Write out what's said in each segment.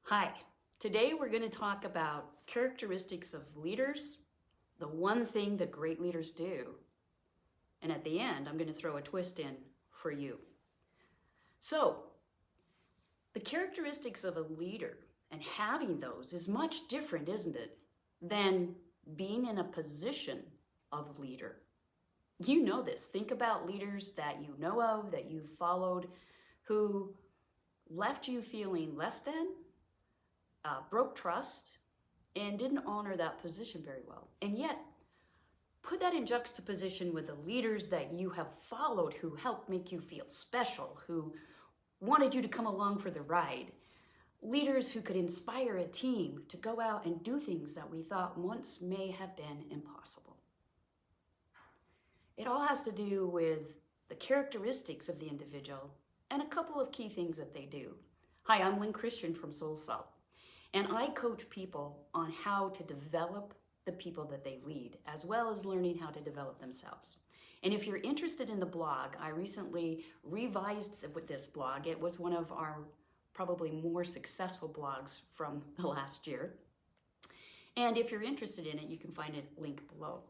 Hi, today we're going to talk about characteristics of leaders, the one thing that great leaders do. And at the end, I'm going to throw a twist in for you. So, the characteristics of a leader and having those is much different, isn't it, than being in a position of leader. You know this. Think about leaders that you know of, that you've followed, who left you feeling less than, broke trust, and didn't honor that position very well. And yet, put that in juxtaposition with the leaders that you have followed who helped make you feel special, who wanted you to come along for the ride. Leaders who could inspire a team to go out and do things that we thought once may have been impossible. It all has to do with the characteristics of the individual and a couple of key things that they do. Hi, I'm Lynn Christian from Soul Salt, and I coach people on how to develop the people that they lead, as well as learning how to develop themselves. And if you're interested in the blog, I recently revised with this blog. It was one of our probably more successful blogs from the last year. And if you're interested in it, you can find it linked below.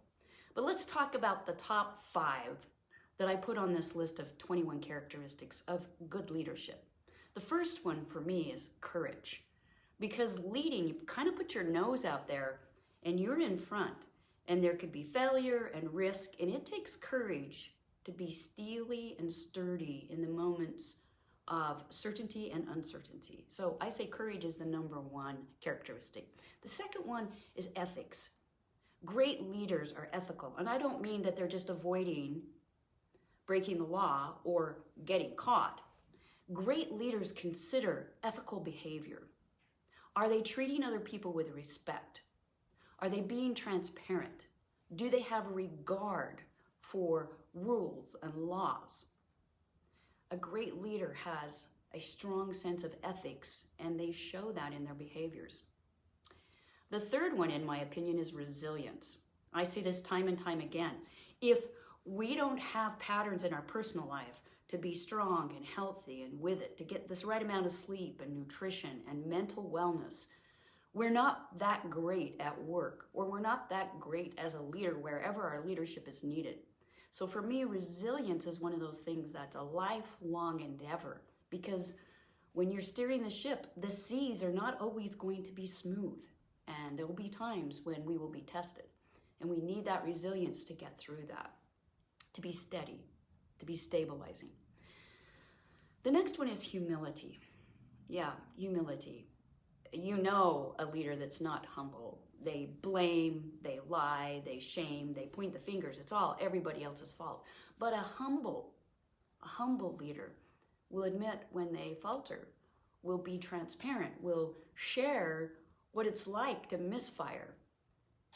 But let's talk about the top 5 that I put on this list of 21 characteristics of good leadership. The first one for me is courage. Because leading, you kind of put your nose out there and you're in front, and there could be failure and risk, and it takes courage to be steely and sturdy in the moments of certainty and uncertainty. So I say courage is the number 1 characteristic. The second one is ethics. Great leaders are ethical, and I don't mean that they're just avoiding breaking the law or getting caught. Great leaders consider ethical behavior. Are they treating other people with respect? Are they being transparent? Do they have regard for rules and laws? A great leader has a strong sense of ethics, and they show that in their behaviors. The third one, in my opinion, is resilience. I see this time and time again. If we don't have patterns in our personal life to be strong and healthy and with it, to get this right amount of sleep and nutrition and mental wellness, we're not that great at work, or we're not that great as a leader wherever our leadership is needed. So for me, resilience is one of those things that's a lifelong endeavor, because when you're steering the ship, the seas are not always going to be smooth, and there will be times when we will be tested, and we need that resilience to get through that, to be steady, to be stabilizing. The next one is humility. Yeah, humility. You know a leader that's not humble. They blame, they lie, they shame, they point the fingers. It's all everybody else's fault. But a humble leader will admit when they falter, will be transparent, will share what it's like to misfire,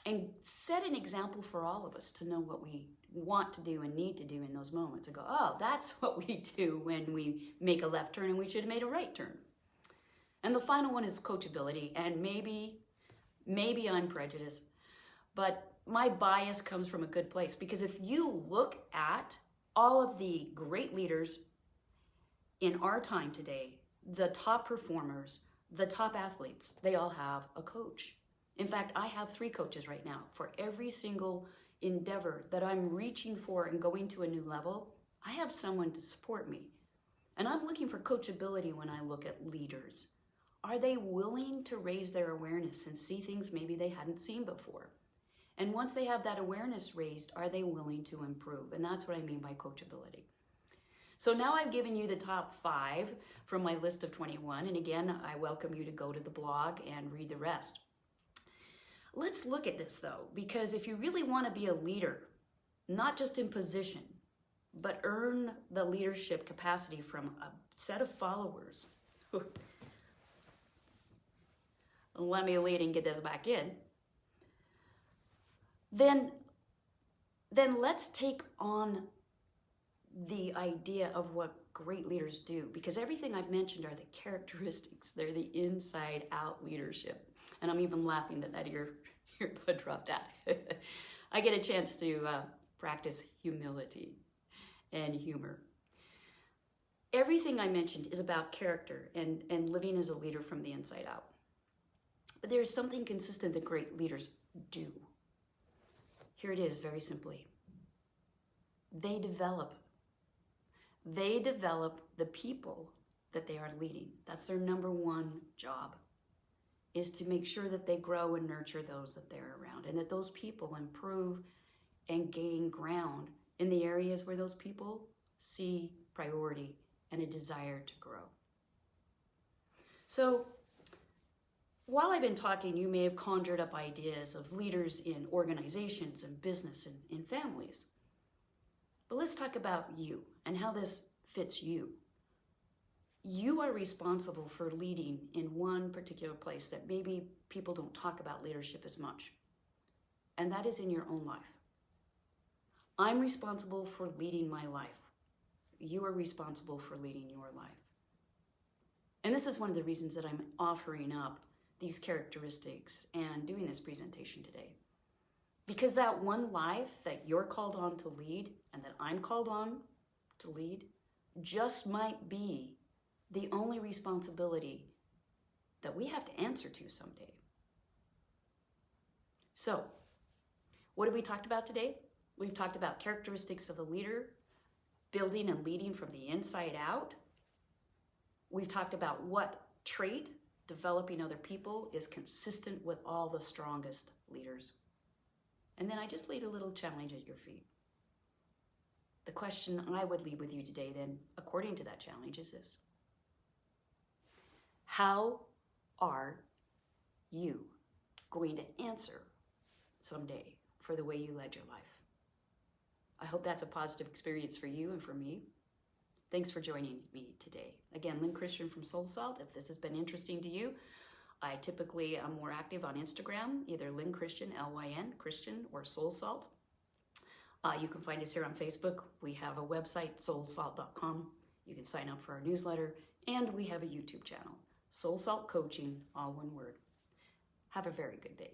and set an example for all of us to know what we want to do and need to do in those moments, and go, oh, that's what we do when we make a left turn and we should have made a right turn. And the final one is coachability, and maybe I'm prejudiced, but my bias comes from a good place, because if you look at all of the great leaders in our time today, the top performers, the top athletes, they all have a coach. In fact, I have 3 coaches right now. For every single endeavor that I'm reaching for and going to a new level, I have someone to support me. And I'm looking for coachability when I look at leaders. Are they willing to raise their awareness and see things maybe they hadn't seen before? And once they have that awareness raised, are they willing to improve? And that's what I mean by coachability. So now I've given you the top 5 from my list of 21. And again, I welcome you to go to the blog and read the rest. Let's look at this though, because if you really want to be a leader, not just in position, but earn the leadership capacity from a set of followers. Let me lead and get this back in. Then let's take on the idea of what great leaders do, because everything I've mentioned are the characteristics. They're the inside out leadership. And I'm even laughing that earbud dropped out. I get a chance to practice humility and humor. Everything I mentioned is about character and living as a leader from the inside out. But there's something consistent that great leaders do. Here it is, very simply. They develop the people that they are leading. That's their number one job, is to make sure that they grow and nurture those that they're around, and that those people improve and gain ground in the areas where those people see priority and a desire to grow. So while I've been talking, you may have conjured up ideas of leaders in organizations and business and in families. But let's talk about you and how this fits you. You are responsible for leading in one particular place that maybe people don't talk about leadership as much, and that is in your own life. I'm responsible for leading my life. You are responsible for leading your life. And this is one of the reasons that I'm offering up these characteristics and doing this presentation today. Because that one life that you're called on to lead and that I'm called on to lead just might be the only responsibility that we have to answer to someday. So, what have we talked about today? We've talked about characteristics of a leader, building and leading from the inside out. We've talked about what trait developing other people is consistent with all the strongest leaders. And then I just laid a little challenge at your feet. The question I would leave with you today then, according to that challenge, is this. How are you going to answer someday for the way you led your life? I hope that's a positive experience for you and for me. Thanks for joining me today. Again, Lynn Christian from Soul Salt. If this has been interesting to you, I typically am more active on Instagram, either Lynn Christian, L-Y-N, Christian, or Soul Salt. You can find us here on Facebook. We have a website, soulsalt.com. You can sign up for our newsletter, and we have a YouTube channel, Soul Salt Coaching, all one word. Have a very good day.